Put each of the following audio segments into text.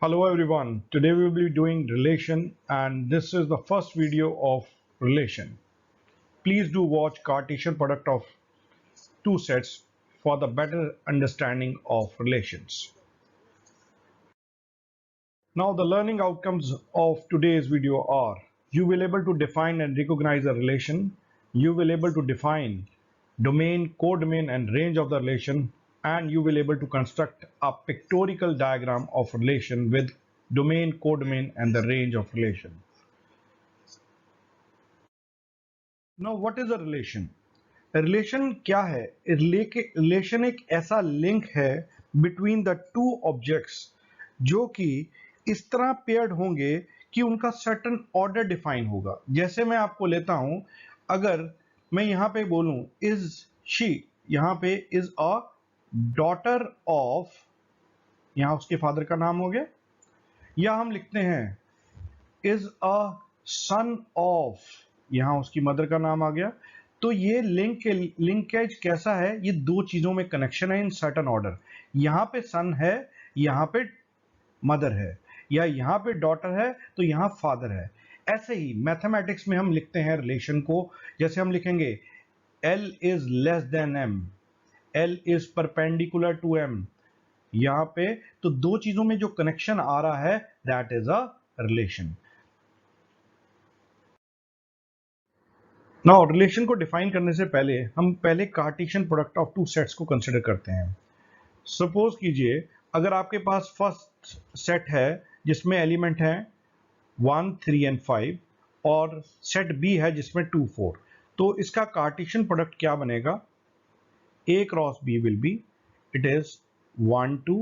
Hello everyone, today we will be doing relation and this is the first video of relation. Please do watch Cartesian product of two sets for the better understanding of relations. Now the learning outcomes of today's video are: you will able to define and recognize a relation, you will able to define domain, codomain and range of the relation, and you will able to construct a pictorial diagram of relation with domain, codomain and the range of relation. Now what is a relation? Relation क्या है? Relation एक ऐसा link है between the two objects जो कि इस तरह paired होंगे कि उनका सर्टेन ऑर्डर डिफाइन होगा. जैसे मैं आपको लेता हूं, अगर मैं यहां पे बोलूं इज शी, यहां पे इज अ डॉटर ऑफ, यहां उसके फादर का नाम हो गया, या हम लिखते हैं इज अ सन ऑफ, यहां उसकी मदर का नाम आ गया. तो ये लिंकेज कैसा है? ये दो चीजों में कनेक्शन है इन सर्टन ऑर्डर. यहां पे सन है, यहां पे मदर है, या यहां पे डॉटर है तो यहां फादर है. ऐसे ही मैथमेटिक्स में हम लिखते हैं रिलेशन को. जैसे हम लिखेंगे L is less than M, L is perpendicular to M. यहां पे तो दो चीजों में जो कनेक्शन आ रहा है that is a relation. Now relation को डिफाइन करने से पहले हम पहले Cartesian product of two sets को कंसिडर करते हैं. सपोज कीजिए अगर आपके पास फर्स्ट सेट है जिसमें एलिमेंट हैं 1, 3 एंड 5 और सेट बी है जिसमें 2, 4, तो इसका कार्टेशियन प्रोडक्ट क्या बनेगा? A cross B will be, it is 1, 2,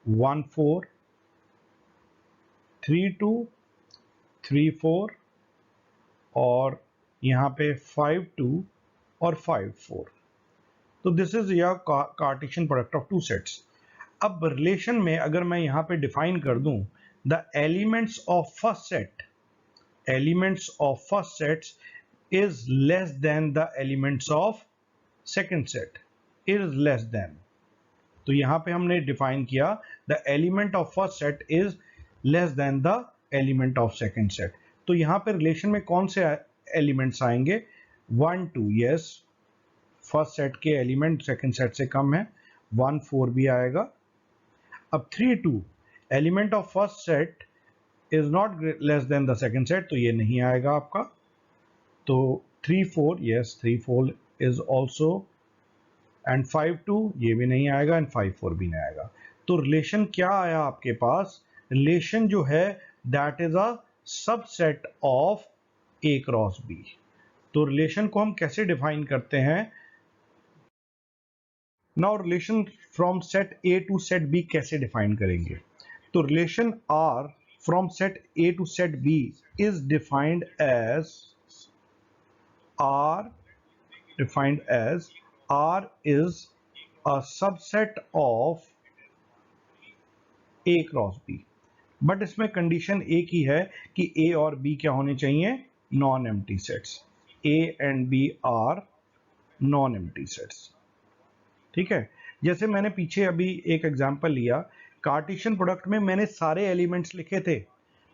1, 4, 3, 2, 3, 4 और यहाँ पे 5, 2 और 5, 4. तो this is your Cartesian product of two sets. अब रिलेशन में अगर मैं यहाँ पे डिफाइन कर दूं the elements of first set, elements of first sets is less then the elements of second set, is less then. तो यहाँ पे हमने डिफाइन किया the element of first set is less then the element of second set. तो यहाँ पे relation में कौन से एलिमेंट्स आएंगे? 1, 2, यस, फर्स्ट सेट के एलिमेंट सेकंड सेट से कम है. 1, 4 भी आएगा. अब 3, 2, element of first set is not less then the second set, तो ये नहीं आएगा आपका. तो 3, 4, यस, 3, 4 इज ऑल्सो, एंड 5, 2 ये भी नहीं आएगा, एंड 5, 4 भी नहीं आएगा. तो रिलेशन क्या आया आपके पास? रिलेशन जो है that is a subset of A cross B. तो रिलेशन को हम कैसे डिफाइन करते हैं? Now relation from set A to set B कैसे डिफाइन करेंगे? तो relation R from set A to set B is defined as R, defined as R is a subset of A cross B. But इसमें condition एक ही है कि A और B क्या होने चाहिए? Non empty sets. A and B are non empty sets. ठीक है. जैसे मैंने पीछे अभी एक एग्जांपल लिया, कार्टेशियन प्रोडक्ट में मैंने सारे एलिमेंट्स लिखे थे,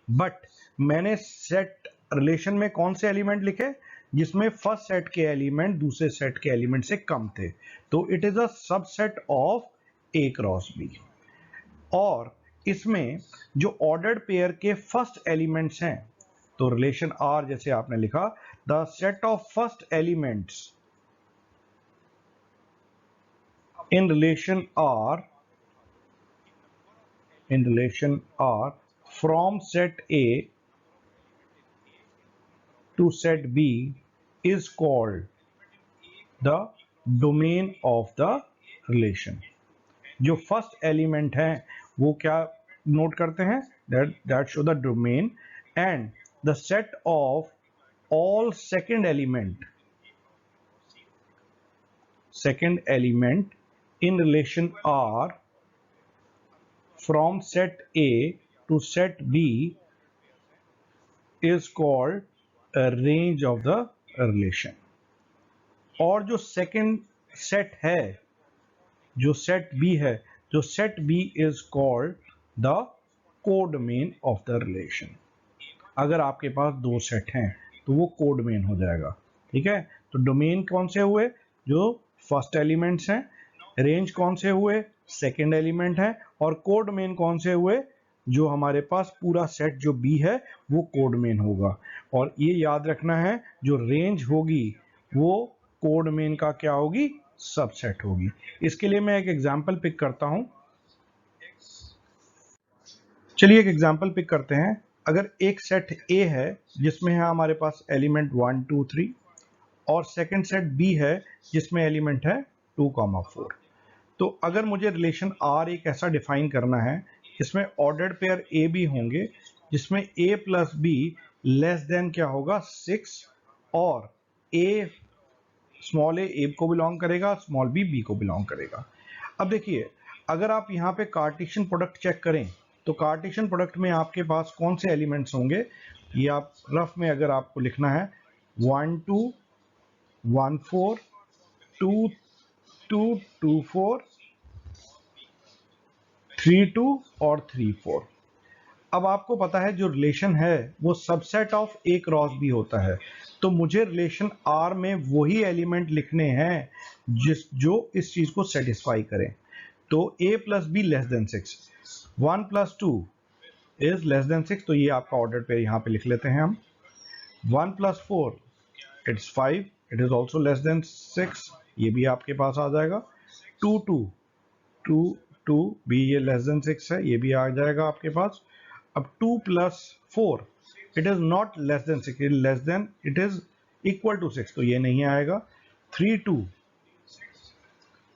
बट मैंने सेट रिलेशन में कौन से एलिमेंट लिखे? जिसमें फर्स्ट सेट के एलिमेंट दूसरे सेट के एलिमेंट से कम थे. तो it is a subset of A cross B. और इसमें जो ऑर्डर्ड पेयर के फर्स्ट एलिमेंट्स हैं, तो रिलेशन R जैसे आपने लिखा, the set of first elements in relation R from set A to set B is called the domain of the relation. जो फर्स्ट एलिमेंट है वो क्या नोट करते हैं? that show the domain, and the set of all second element in relation R from set A to set B is called a range of the relation. और जो second set है, जो set B है, जो set B is called the कोडमेन of the relation. अगर आपके पास दो set हैं तो वो कोडमेन हो जाएगा। ठीक है, तो डोमेन कौन से हुए? जो फर्स्ट एलिमेंट्स हैं। रेंज कौन से हुए? सेकंड एलिमेंट है। और कोडमेन कौन से हुए? जो हमारे पास पूरा सेट जो बी है वो कोडमेन होगा। और ये याद रखना है, जो रेंज होगी वो कोडमेन का क्या होगी? सबसेट होगी। इसके लिए मैं एक एग्जांपल पिक करता हूं। चलिए एक एग्जांपल पिक करते हैं। अगर एक सेट ए है जिसमें है हमारे पास एलिमेंट 1 2 3 और सेकंड सेट बी है जिसमें एलिमेंट है 2 4। तो अगर मुझे रिलेशन आर एक ऐसा डिफाइन करना है जिसमें ऑर्डर्ड पेयर ए बी होंगे, जिसमें ए प्लस बी लेस देन क्या होगा? 6 और ए स्मॉल ए को बिलोंग करेगा, स्मॉल बी को बिलोंग करेगा। अब देखिए, अगर आप यहाँ पे कार्टेशियन प्रोडक्ट चेक करें तो कार्टेशियन प्रोडक्ट में आपके पास कौन से एलिमेंट्स होंगे? ये आप रफ में अगर आपको लिखना है 1 2 1 4 2 2 2 4 3 2 और 3 4। अब आपको पता है जो रिलेशन है वो subset of A cross B होता है, तो मुझे रिलेशन आर में वही एलिमेंट लिखने हैं जो इस चीज को सेटिस्फाई करें। तो a plus be less than 6, 1 plus 2 is less than 6, तो ये आपका ऑर्डर पे यहाँ पे लिख लेते हैं हम। 1 plus 4 it's 5, it is also less than 6, ये भी आपके पास आ जाएगा। 2 2 2 2 भी ये लेस देन 6 है, ये भी आ जाएगा आपके पास। अब 2 plus 4 it is not less than 6, it less than, it is equal to 6, तो ये नहीं आएगा। 3 2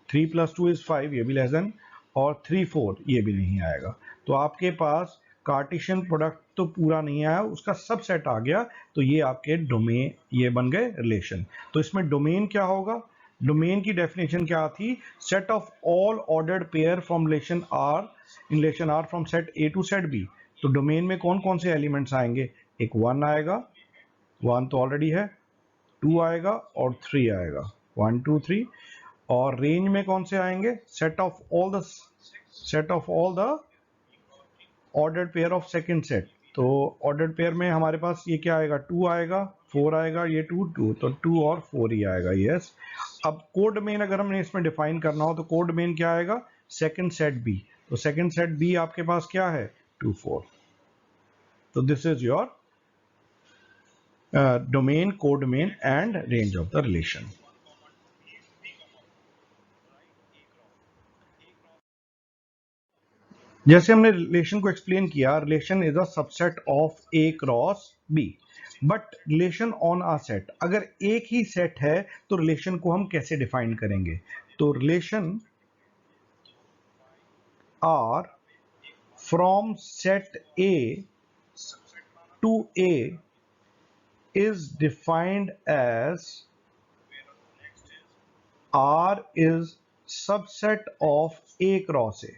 3 प्लस 2 इज 5, ये भी लेस देन, और 3 4 ये भी नहीं आएगा। तो आपके पास कार्टेशियन प्रोडक्ट तो पूरा नहीं आया, उसका सबसेट आ गया, तो ये आपके डोमेन, ये बन गए रिलेशन। तो इसमें डोमेन क्या होगा? डोमेन की डेफिनेशन क्या थी? Set of all ordered pair from relation R, in relation R from set A to set B. तो डोमेन में कौन कौन से एलिमेंट्स आएंगे? एक 1 आएगा, 1 तो ऑलरेडी है, 2 आएगा और 3 आएगा, 1 2 3। और रेंज में कौन से आएंगे? Set of all the ordered pair of second set. तो ऑर्डर्ड पेयर में हमारे पास ये क्या आएगा? 2 आएगा, 4 आएगा, ये 2 2, तो 2 और 4 ही आएगा। यस। अब कोड मेन अगर हमने इसमें डिफाइन करना हो तो कोड मेन क्या आएगा? Second set B. तो सेकंड सेट बी आपके पास क्या है? 2 4। तो this is your domain, codomain and range of the relation. जैसे हमने रिलेशन को एक्सप्लेन किया, relation is a subset of A cross B. But relation on a set, अगर एक ही सेट है तो रिलेशन को हम कैसे डिफाइन करेंगे? तो relation R from set A to A is defined as R is subset of A cross A.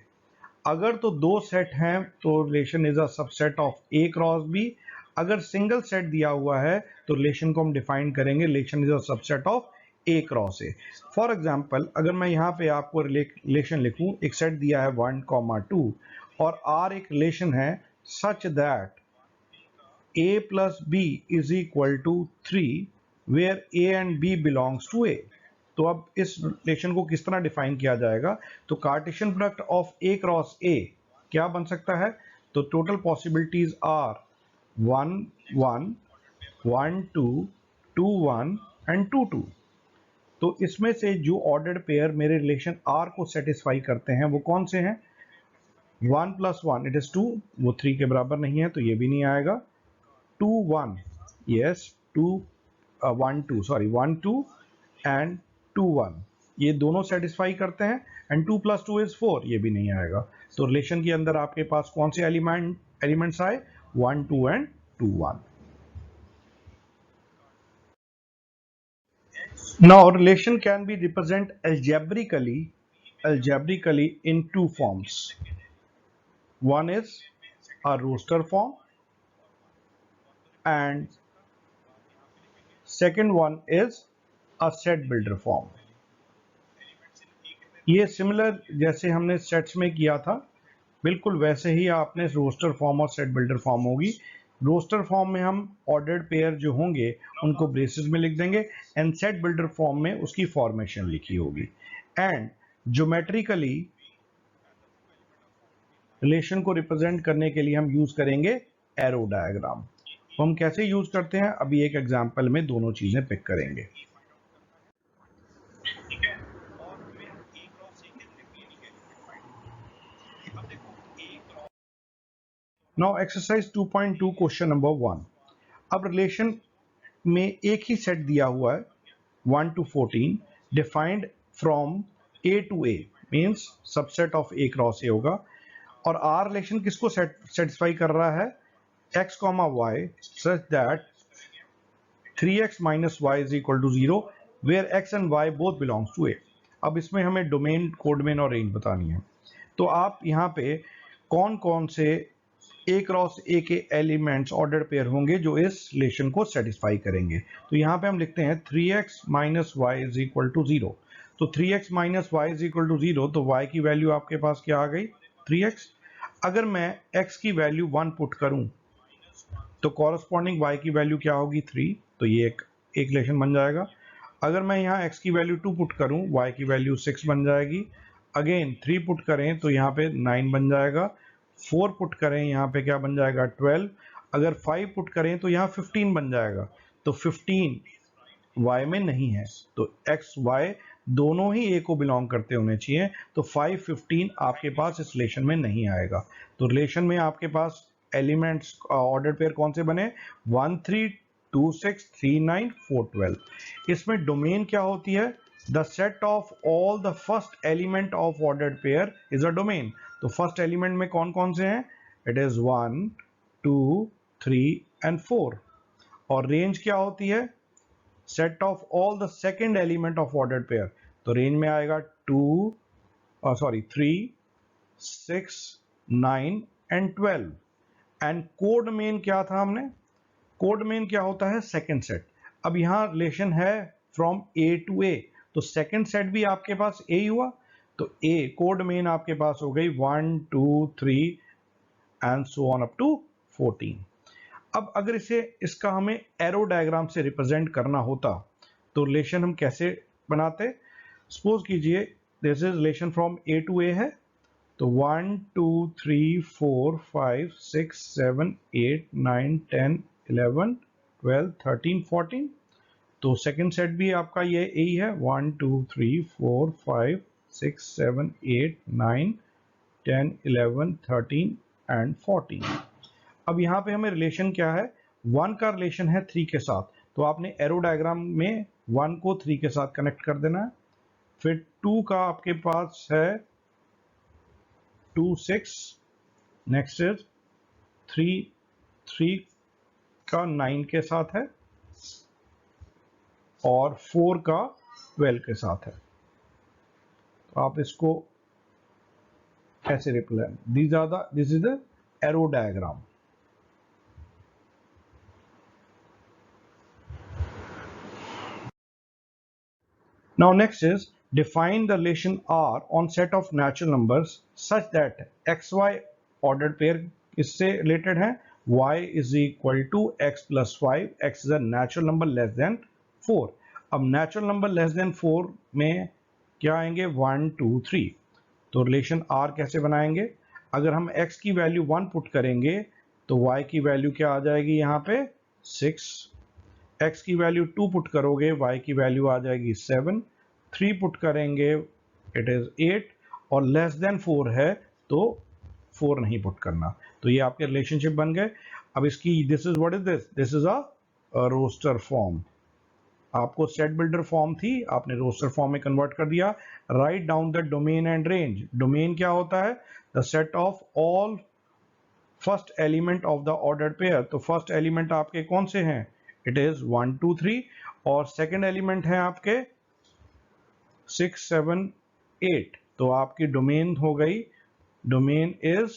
अगर तो दो सेट हैं तो relation is a subset of A cross B. अगर सिंगल सेट दिया हुआ है तो रिलेशन को हम डिफाइन करेंगे, relation is a subset of A cross A. For example, अगर मैं यहाँ पे आपको रिलेशन लिखूं, एक सेट दिया है 1 2 और आर एक रिलेशन है such that a plus b is equal to 3 where a and b belongs to a। तो अब इस रिलेशन को किस तरह डिफाइन किया जाएगा? तो Cartesian product of A cross ए क्या बन सकता है? तो टोटल पॉसिबिलिटीज आर 1 1 1 2 2 1 एंड 2 2। तो इसमें से जो ऑर्डर्ड पेयर मेरे रिलेशन आर को सेटिस्फाई करते हैं वो कौन से हैं? 1 प्लस 1 इट इज 2, वो 3 के बराबर नहीं है तो ये भी नहीं आएगा। 2 1, yes, 2 1 2, सॉरी 1 2 एंड 2 1, ये दोनों सेटिस्फाई करते हैं। एंड 2 प्लस 2 इज 4, ये भी नहीं आएगा। तो रिलेशन के अंदर आपके पास कौन से एलिमेंट्स आए? 1 2 and 2 1। Now relation can be represented algebraically in two forms. One is a roster form and second one is a set builder form। ये सिमिलर जैसे हमने सेट्स में किया था, बिल्कुल वैसे ही आपने रोस्टर फॉर्म और सेट बिल्डर फॉर्म होगी। रोस्टर फॉर्म में हम ऑर्डर्ड पेयर जो होंगे उनको ब्रेसेस में लिख देंगे, एंड सेट बिल्डर फॉर्म में उसकी फॉर्मेशन लिखी होगी। एंड ज्योमेट्रिकली रिलेशन को रिप्रेजेंट करने के लिए हम यूज करेंगे एरो डायग्राम। तो हम कैसे यूज करते हैं, अभी एक एग्जांपल में दोनों चीजें पिक करेंगे। Now exercise 2.2 question number 1। अब रिलेशन में एक ही सेट दिया हुआ है 1 to 14 defined from A to A, means subset of A cross A होगा। और आर रिलेशन किसको सेटिस्फाई कर रहा है, x comma y such that 3x minus y is equal to 0 where x and y both belongs to A. अब इसमें हमें domain, कोडमेन और रेंज बतानी है। तो आप यहाँ पे कौन कौन से ए क्रॉस ए के एलिमेंट्स ऑर्डर पेयर होंगे जो इस रिलेशन को सेटिस्फाई करेंगे। तो यहाँ पे हम लिखते हैं 3x minus y is equal to 0। तो 3x minus y is equal to 0, तो y की वैल्यू आपके पास क्या आ गई, 3x। अगर मैं x की वैल्यू 1 पुट करूं तो कॉरस्पॉन्डिंग y की वैल्यू क्या होगी, 3। तो ये एक रिलेशन बन जाएगा। अगर मैं यहाँ x की वैल्यू 2 पुट करूं, y की वैल्यू 6 बन जाएगी। अगेन 3 पुट करें तो यहाँ पे 9 बन जाएगा। 4 पुट करें यहाँ पे क्या बन जाएगा, 12। अगर 5 पुट करें तो यहाँ 15 बन जाएगा। तो 15 y में नहीं है, तो x y दोनों ही a को बिलोंग करते होने चाहिए। तो 5 15 आपके पास इस रिलेशन में नहीं आएगा। तो रिलेशन में आपके पास एलिमेंट्स ऑर्डर पेयर कौन से बने, 1 3 2 6 3 9 4 12। इसमें डोमेन क्या होती है, the set of all the first element of ordered pair is a domain. तो फर्स्ट एलिमेंट में कौन कौन से हैं, इट इज 1 2 3 एंड 4। और रेंज क्या होती है, set of all the second element of ordered pair. तो रेंज में आएगा 3 6 9 एंड 12। एंड कोड मेन क्या था हमने, कोड मेन क्या होता है, सेकेंड सेट। अब यहाँ रिलेशन है फ्रॉम ए टू ए, तो सेकेंड सेट भी आपके पास ए ही हुआ। तो ए कोड मेन आपके पास हो गई 1 2 3 and so on up to 14। अब अगर इसका हमें एरो डायग्राम से रिप्रेजेंट करना होता तो रिलेशन हम कैसे बनाते, सपोज कीजिए this is relation from A to A है। तो 1 2 3 4 5 6 7 8 9 10 11 12 13 14। तो सेकंड सेट भी आपका ये यही है, 1 2 3 4 5 6 7 8 9 10 11 13 एंड 14। अब यहाँ पे हमें रिलेशन क्या है, 1 का रिलेशन है 3 के साथ। तो आपने एरो डायग्राम में 1 को 3 के साथ कनेक्ट कर देना है। फिर 2 का आपके पास है 2 6, नेक्स्ट इज 3 का 9 के साथ है, और 4 का 12 के साथ है। तो आप इसको ऐसे represent, this is the arrow diagram. Now next is define the relation R on set of natural numbers such that xy ordered pair इससे related है, y is equal to x plus 5, x is a natural number less than 4। अब natural number less than 4 में क्या आएंगे, 1 2 3। तो relation R कैसे बनाएंगे, अगर हम x की वैल्यू 1 पुट करेंगे तो y की वैल्यू क्या आ जाएगी, यहाँ पे 6। x की वैल्यू 2 पुट करोगे, y की वैल्यू आ जाएगी 7। 3 पुट करेंगे, इट इज 8। और लेस देन 4 है तो 4 नहीं पुट करना। तो ये आपके रिलेशनशिप बन गए। अब इसकी this is what is this is a roster form. आपको सेट बिल्डर फॉर्म थी, आपने रोस्टर फॉर्म में कन्वर्ट कर दिया। Write down the domain and range. Domain क्या होता है, the set of all first element of the ordered pair. तो फर्स्ट एलिमेंट आपके कौन से हैं, इट इज 1 2 3। और सेकेंड एलिमेंट है आपके 6 7 8। तो आपकी डोमेन हो गई, डोमेन इज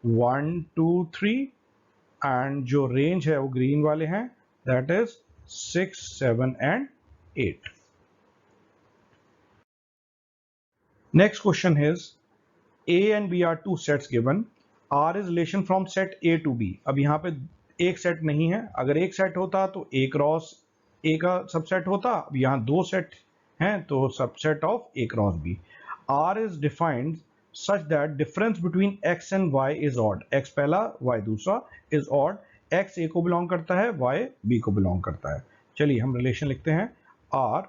1 2 3, एंड जो रेंज है वो ग्रीन वाले हैं, that is 6 7 and 8। Next question is A and B are two sets given. R is relation from set A to B. अब यहाँ पे एक सेट नहीं है, अगर एक सेट होता तो A क्रॉस A का सबसेट होता, अब यहाँ दो सेट हैं तो subset of A cross B. R is defined such that difference between X and Y is odd. X पहला, Y दूसरा is odd. X A को बिलोंग करता है, Y B को बिलोंग करता है. चलिए हम रिलेशन लिखते हैं. R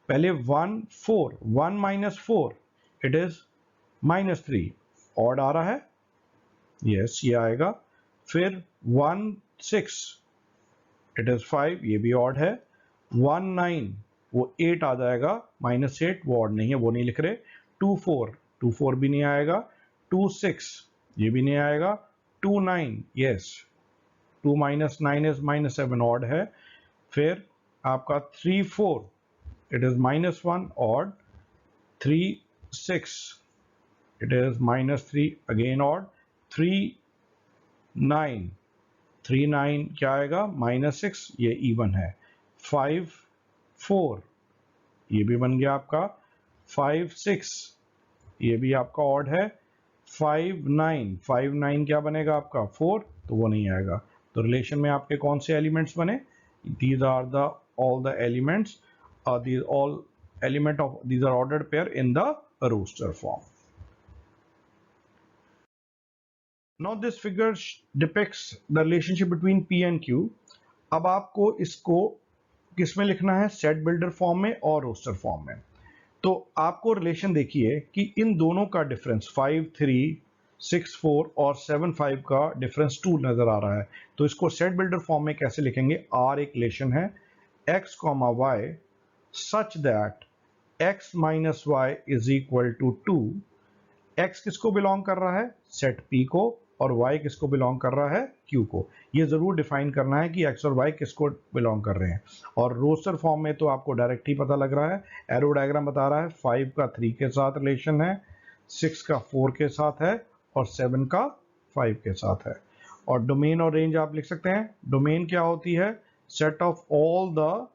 पहले 1 4 1 minus 4 it is -3 ऑड आ रहा है, यस ये आएगा. फिर 1 6 इट इज 5 ये भी ऑड है. 1 9 वो 8 आ जाएगा, -8 वो ऑड नहीं है, वो नहीं लिख रहे. 2 4 भी नहीं आएगा. 2 6 ये भी नहीं आएगा. 2 9 यस 2 minus 9 is -7 ऑड है. फिर आपका 3 4 it is -1 odd. 3 6 it is -3 again odd. 3 9 क्या आएगा, -6 ये इवन है. 5 4 ये भी बन गया आपका. 5 6 ये भी आपका ऑड है. 5 9 क्या बनेगा आपका 4, तो वो नहीं आएगा. तो रिलेशन में आपके कौन से एलिमेंट्स बने, these are the all the elements these all element of these are ordered pair in the roster form. Now this figure depicts the relationship between P and Q. अब आपको इसको किस में लिखना है, सेट बिल्डर फॉर्म में और roster form में. तो आपको रिलेशन देखिए कि इन दोनों का डिफरेंस 5 3 6 4 और 7 5 का डिफरेंस 2 नजर आ रहा है. तो इसको सेट बिल्डर फॉर्म में कैसे लिखेंगे, R एक रिलेशन है x, y such that x minus y is equal to 2. x किसको बिलोंग कर रहा है, सेट P को, और y किसको बिलोंग कर रहा है, Q को. ये जरूर डिफाइन करना है कि x और y किसको बिलोंग कर रहे हैं. और रोस्टर फॉर्म में तो आपको डायरेक्ट ही पता लग रहा है, एरो डायग्राम बता रहा है. 5 का 3 के साथ रिलेशन है, 6 का 4 के साथ है और 7 का 5 के साथ है. और डोमेन और रेंज आप लिख सकते हैं. डोमेन क्या होती है, set of all the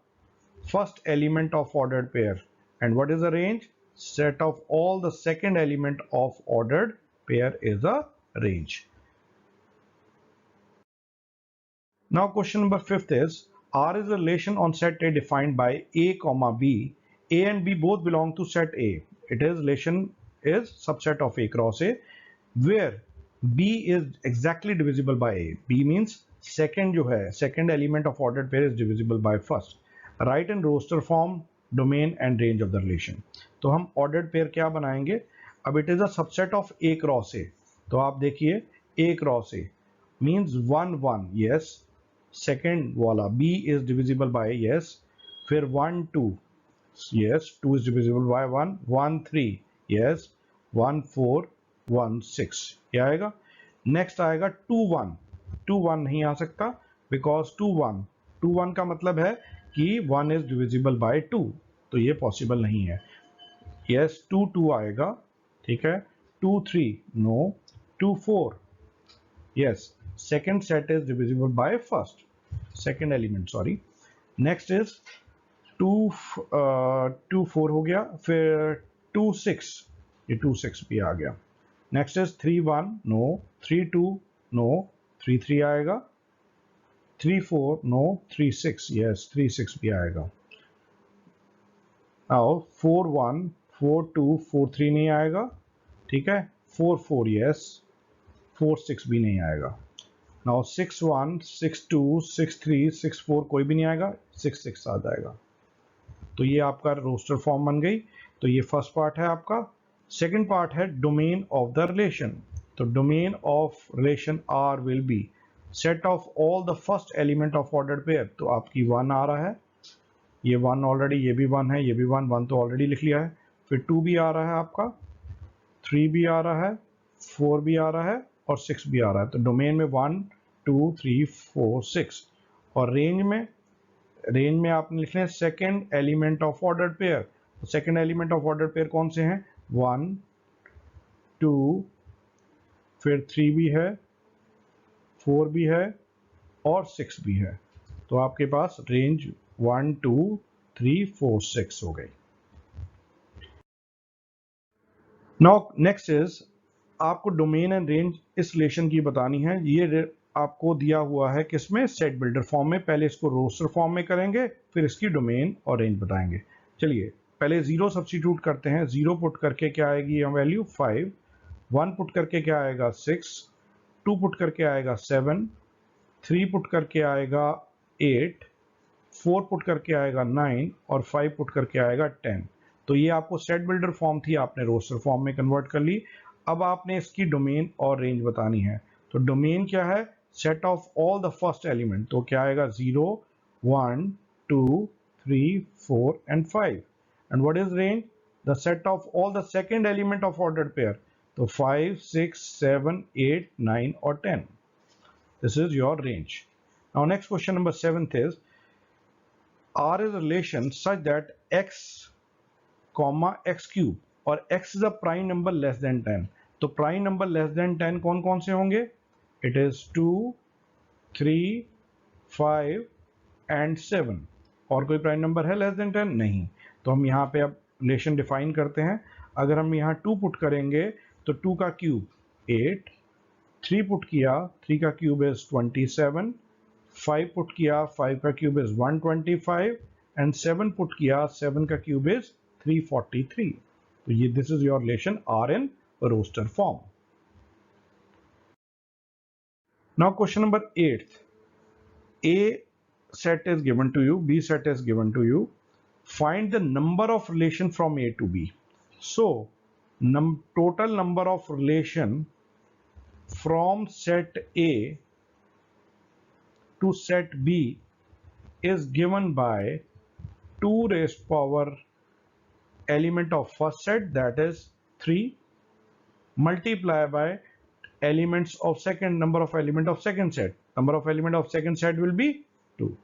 first element of ordered pair. And what is the range, set of all the second element of ordered pair is a range. Now question number 5th is, R is a relation on set A defined by A comma B. A and B both belong to set A. It is relation is subset of A cross A where B is exactly divisible by A. B means second जो है, second element of ordered pair is divisible by first. Write in roster form domain and range of the relation. तो हम ordered pair क्या बनाएंगे, अब it is a subset of A cross A. तो आप देखिए A cross A means 1 1 yes, second वाला B is divisible bye yes, फिर 1 2 yes, 2 is divisible bye 1, 1 3 yes, 1 4 1 6 ये आएगा. नेक्स्ट आएगा 2 1. 2 1 नहीं आ सकता बिकॉज 2 1 का मतलब है कि 1 इज डिविजिबल बाय 2, तो ये पॉसिबल नहीं है. यस 2 2 आएगा, ठीक है. 2 3 no. 2 4 yes, second set is divisible by first, second element sorry. Next is 2 4 हो गया. फिर 2 6 ये 2 6 भी आ गया. Next is 3 1 no. 3 2 नो. 3 3 आएगा. 3 4 नो. 3 6 यस, 3 6 भी आएगा. नाउ 4 1 4 2 4 3 नहीं आएगा, ठीक है. 4 4 यस, 4 6 भी नहीं आएगा. नाउ 6 1 6 2 6 3 6 4 कोई भी नहीं आएगा, 6 6 आ जाएगा. तो ये आपका रोस्टर फॉर्म बन गई. तो ये फर्स्ट पार्ट है आपका. सेकंड पार्ट है डोमेन ऑफ द रिलेशन. तो domain of relation R will be set of all the first element of ordered pair. तो आपकी 1 आ रहा है, ये 1 ऑलरेडी, ये भी 1 है, ये भी 1 तो ऑलरेडी लिख लिया है. फिर 2 भी आ रहा है आपका, 3 भी आ रहा है, 4 भी आ रहा है और 6 भी आ रहा है. तो डोमेन में 1 2 3 4 6. और रेंज में आपने लिखना है second element of ordered pair. तो second element of ordered pair कौन से हैं, 1 2 फिर 3 भी है, 4 भी है और 6 भी है. तो आपके पास रेंज 1 2 3 4 6 हो गई. नाउ नेक्स्ट इज आपको डोमेन एंड रेंज इस रिलेशन की बतानी है। ये आपको दिया हुआ है किसमें, सेट बिल्डर फॉर्म में। पहले इसको रोस्टर फॉर्म में करेंगे, फिर इसकी डोमेन और रेंज बताएंगे। चलिए पहले 0 सब्स्टिट्यूट करते हैं। 0 पुट करके क्या आएगी वैल्यू 5, 1 पुट करके क्या आएगा 6, 2 पुट करके आएगा 7, 3 पुट करके आएगा 8, 4 पुट करके आएगा 9 और 5 पुट करके आएगा 10। तो ये आपको सेट बिल्डर फॉर्म थी, आपने रोस्टर फॉर्म में कन्वर्ट कर ली। अब आपने इसकी डोमेन और रेंज बतानी है। तो डोमेन क्या है, set of all the first element. तो क्या आएगा 0, 1, 2, 3, 4 and 5। And what is range, the set of all the second element of ordered pair. तो 5, 6, 7, 8, 9 और 10। This is your range. Now next question number 7th is, R is a relation such that x comma x cube और x is a prime number less than 10। तो prime number less than 10 कौन कौन से होंगे, it is 2, 3, 5 and 7। और कोई prime number है less than 10? नहीं। तो हम यहाँ पे अब रिलेशन डिफाइन करते हैं। अगर हम यहाँ 2 पुट करेंगे तो 2 का क्यूब 8, 3 पुट किया, 3 का क्यूब इज 27, 5 पुट किया, 5 का क्यूब इज 125 एंड 7 पुट किया, 7 का क्यूब इज 343। तो ये this is your relation R in roster form. Now question number 8th, A set is given to you, B set is given to you. Find the number of relation from A to B. So total number of relation from set A to set B is given by 2 raised power element of first set, that is 3, multiply by elements of second, number of element of second set. Number of element of second set will be 2.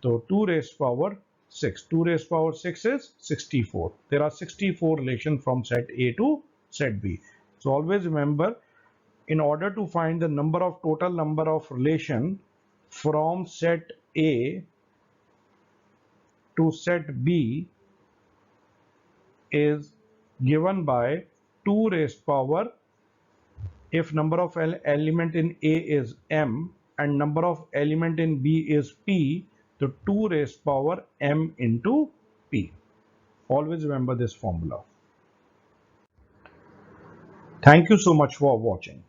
So 2 raised power 6. 2 raised power 6 is 64. There are 64 relation from set A to set B. So always remember, in order to find the number of total number of relation from set A to set B is given by 2 raised power, if number of element in A is m and number of element in B is p, so 2 raised power m into p. Always remember this formula. Thank you so much for watching.